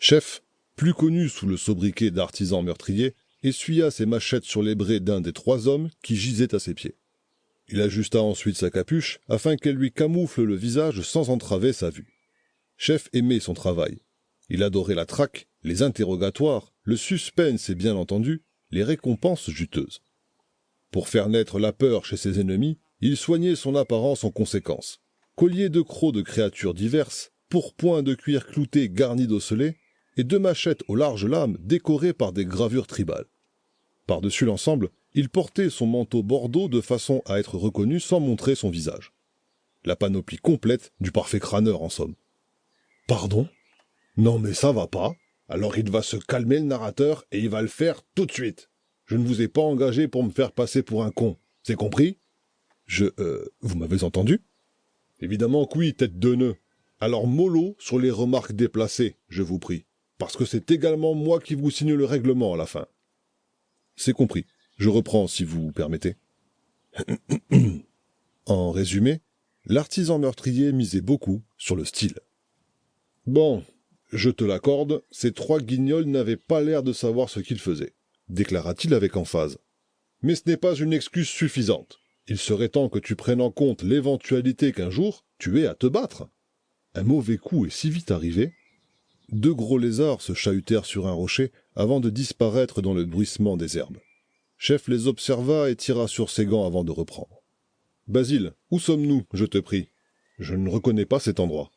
Chef, plus connu sous le sobriquet d'artisan meurtrier, essuya ses machettes sur les braies d'un des 3 hommes qui gisaient à ses pieds. Il ajusta ensuite sa capuche afin qu'elle lui camoufle le visage sans entraver sa vue. Chef aimait son travail. Il adorait la traque, les interrogatoires, le suspense et bien entendu, les récompenses juteuses. Pour faire naître la peur chez ses ennemis, il soignait son apparence en conséquence. Collier de crocs de créatures diverses, pourpoints de cuir clouté garnis d'osselets, et 2 machettes aux larges lames décorées par des gravures tribales. Par-dessus l'ensemble, il portait son manteau bordeaux de façon à être reconnu sans montrer son visage. La panoplie complète du parfait crâneur en somme. « Pardon ? Non mais ça va pas. Alors il va se calmer le narrateur et il va le faire tout de suite. Je ne vous ai pas engagé pour me faire passer pour un con. C'est compris ? Vous m'avez entendu ? Évidemment que oui, tête de nœud. Alors mollo sur les remarques déplacées, je vous prie. Parce que c'est également moi qui vous signe le règlement à la fin. C'est compris. Je reprends si vous permettez. En résumé, l'artisan meurtrier misait beaucoup sur le style. Bon, je te l'accorde, ces 3 guignols n'avaient pas l'air de savoir ce qu'ils faisaient, déclara-t-il avec emphase. Mais ce n'est pas une excuse suffisante. Il serait temps que tu prennes en compte l'éventualité qu'un jour, tu aies à te battre. Un mauvais coup est si vite arrivé. 2 gros lézards se chahutèrent sur un rocher avant de disparaître dans le bruissement des herbes. Chef les observa et tira sur ses gants avant de reprendre. « Basile, où sommes-nous, je te prie ? Je ne reconnais pas cet endroit. »«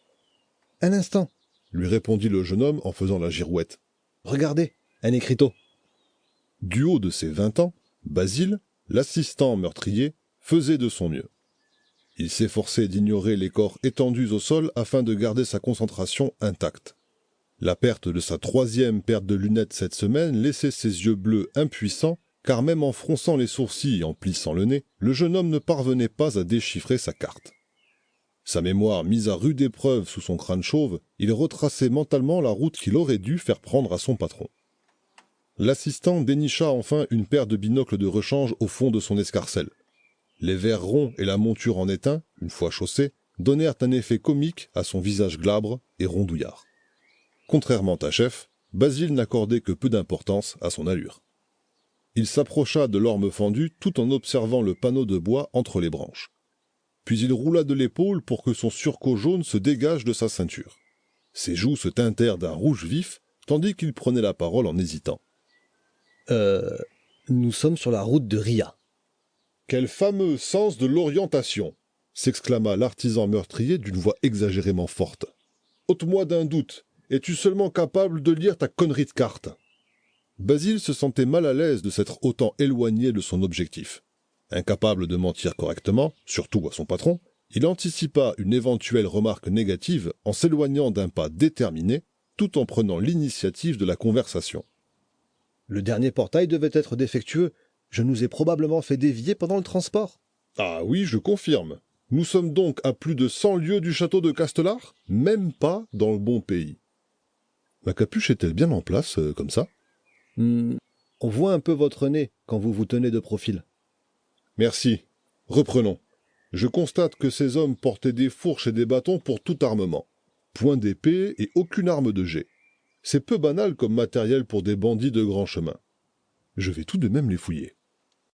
Un instant, » lui répondit le jeune homme en faisant la girouette. « Regardez, un écriteau. » Du haut de ses 20 ans, Basile, l'assistant meurtrier, faisait de son mieux. Il s'efforçait d'ignorer les corps étendus au sol afin de garder sa concentration intacte. La perte de sa 3e paire de lunettes cette semaine laissait ses yeux bleus impuissants, car même en fronçant les sourcils et en plissant le nez, le jeune homme ne parvenait pas à déchiffrer sa carte. Sa mémoire mise à rude épreuve sous son crâne chauve, il retraçait mentalement la route qu'il aurait dû faire prendre à son patron. L'assistant dénicha enfin une paire de binocles de rechange au fond de son escarcelle. Les verres ronds et la monture en étain, une fois chaussés, donnèrent un effet comique à son visage glabre et rondouillard. Contrairement à Chef, Basile n'accordait que peu d'importance à son allure. Il s'approcha de l'orme fendu tout en observant le panneau de bois entre les branches. Puis il roula de l'épaule pour que son surcot jaune se dégage de sa ceinture. Ses joues se teintèrent d'un rouge vif, tandis qu'il prenait la parole en hésitant. Nous sommes sur la route de Ria. »« Quel fameux sens de l'orientation !» s'exclama l'artisan meurtrier d'une voix exagérément forte. « Ôte-moi d'un doute, es-tu seulement capable de lire ta connerie de carte ?» Basile se sentait mal à l'aise de s'être autant éloigné de son objectif. Incapable de mentir correctement, surtout à son patron, il anticipa une éventuelle remarque négative en s'éloignant d'un pas déterminé, tout en prenant l'initiative de la conversation. « Le dernier portail devait être défectueux. Je nous ai probablement fait dévier pendant le transport. »« Ah oui, je confirme. Nous sommes donc à plus de 100 lieues du château de Castellar, même pas dans le bon pays. » Ma capuche est-elle bien en place, comme ça ? On voit un peu votre nez quand vous vous tenez de profil. »« Merci. Reprenons. Je constate que ces hommes portaient des fourches et des bâtons pour tout armement. Point d'épée et aucune arme de jet. C'est peu banal comme matériel pour des bandits de grand chemin. Je vais tout de même les fouiller. »